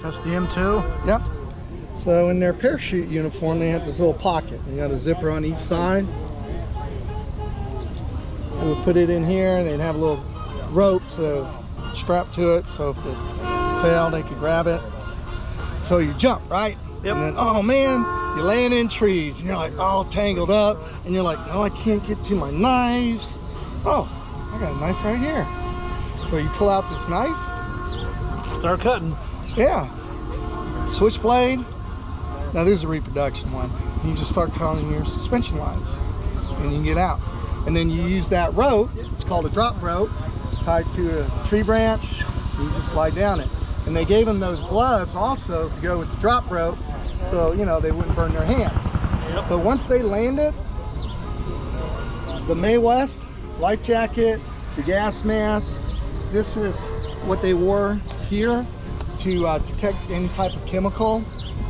That's the M2? Yep. So in their parachute uniform, they have this little pocket. You got a zipper on each side. They would put it in here, and they'd have a little rope strapped to it, so if it failed, they could grab it. So you jump, right? Yep. And then, oh man, you're laying in trees, and you're like all tangled up, and you're like, oh, I can't get to my knives. Oh, I got a knife right here. So you pull out this knife. Start cutting. Yeah. Switchblade. Now this is a reproduction one. You just start cutting your suspension lines, and you can get out. And then you use that rope, it's called a drop rope, tied to a tree branch, and you just slide down it. And they gave them those gloves also to go with the drop rope, so you know they wouldn't burn their hands. Yep. But once they landed, the Mae West life jacket, the gas mask, this is what they wore here to detect any type of chemical.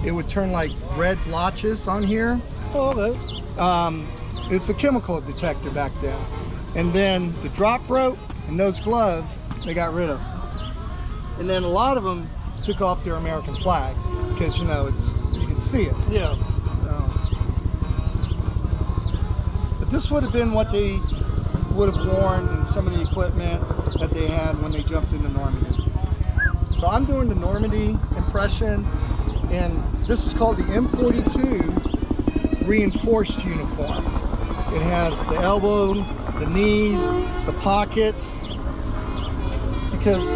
It would turn like red blotches on here. Oh, okay. It's a chemical detector back then. And then the drop rope and those gloves, they got rid of. And then a lot of them took off their American flag because, you know, you can see it. Yeah. But this would have been what they would have worn in some of the equipment that they had when they jumped into Normandy. So I'm doing the Normandy impression, and this is called the M42 reinforced uniform. It has the elbow, the knees, the pockets, because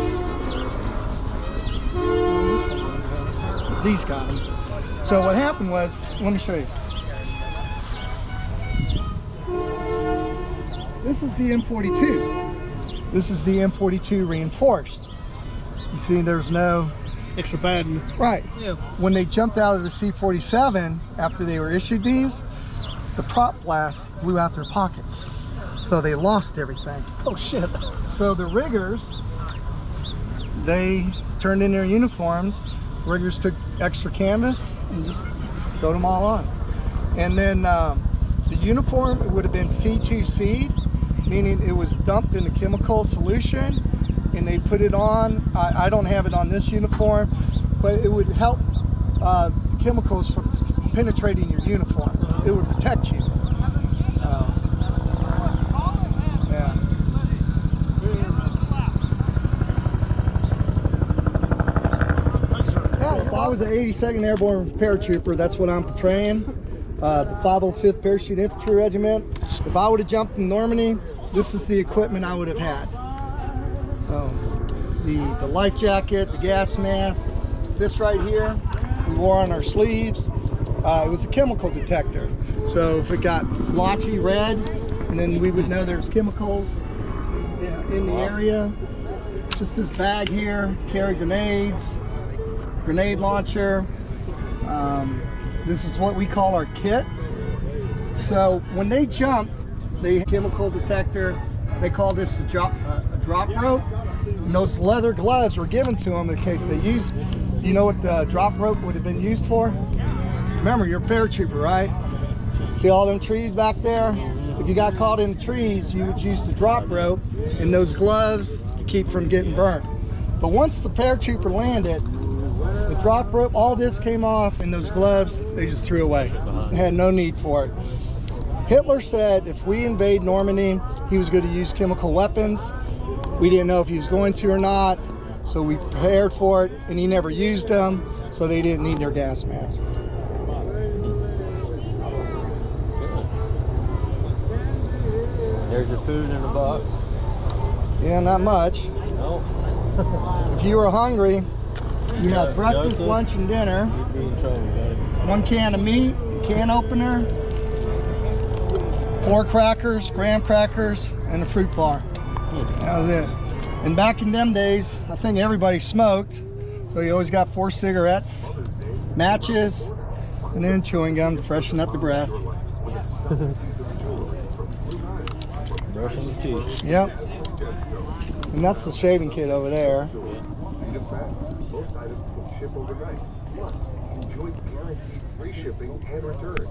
these got them. So what happened was, let me show you. This is the M42. This is the M42 reinforced. You see, there's no Extra padding. right. Yeah. When they jumped out of the C-47 after they were issued these, the prop blast blew out their pockets, so they lost everything. Oh shit. So the riggers, they turned in their uniforms. Riggers took extra canvas and just sewed them all on. And then the uniform, it would have been C2C'd, meaning it was dumped in a chemical solution, and they put it on. I don't have it on this uniform, but it would help chemicals from penetrating your uniform. It would protect you. Yeah. Yeah, if I was an 82nd Airborne paratrooper, that's what I'm portraying. The 505th Parachute Infantry Regiment. If I would have jumped in Normandy, this is the equipment I would have had. The life jacket, the gas mask, this right here, we wore on our sleeves. It was a chemical detector. So if it got blotchy red, and then we would know there's chemicals in the area. Just this bag here, carry grenades, grenade launcher. This is what we call our kit. So when they jump, the chemical detector, they call this a drop rope. And those leather gloves were given to them in case they used. Do you know what the drop rope would have been used for? Remember, you're a paratrooper, right? See all them trees back there? If you got caught in the trees, you would use the drop rope and those gloves to keep from getting burnt. But once the paratrooper landed, the drop rope, all this came off, and those gloves, they just threw away. They had no need for it. Hitler said if we invade Normandy, he was going to use chemical weapons. We didn't know if he was going to or not, so we prepared for it, and he never used them, so they didn't need their gas mask. There's your food in the box. Yeah, not much. No. If you were hungry, you had breakfast, Joseph, lunch, and dinner. You'd be in trouble, buddy. 1 can of meat, a can opener, 4 crackers, graham crackers, and a fruit bar. That was it. And back in them days, I think everybody smoked, so you always got 4 cigarettes, matches, and then chewing gum to freshen up the breath. Brushing the teeth. Yep. And that's the shaving kit over there. Both items can ship overnight. Plus, enjoy guaranteed free shipping and returns.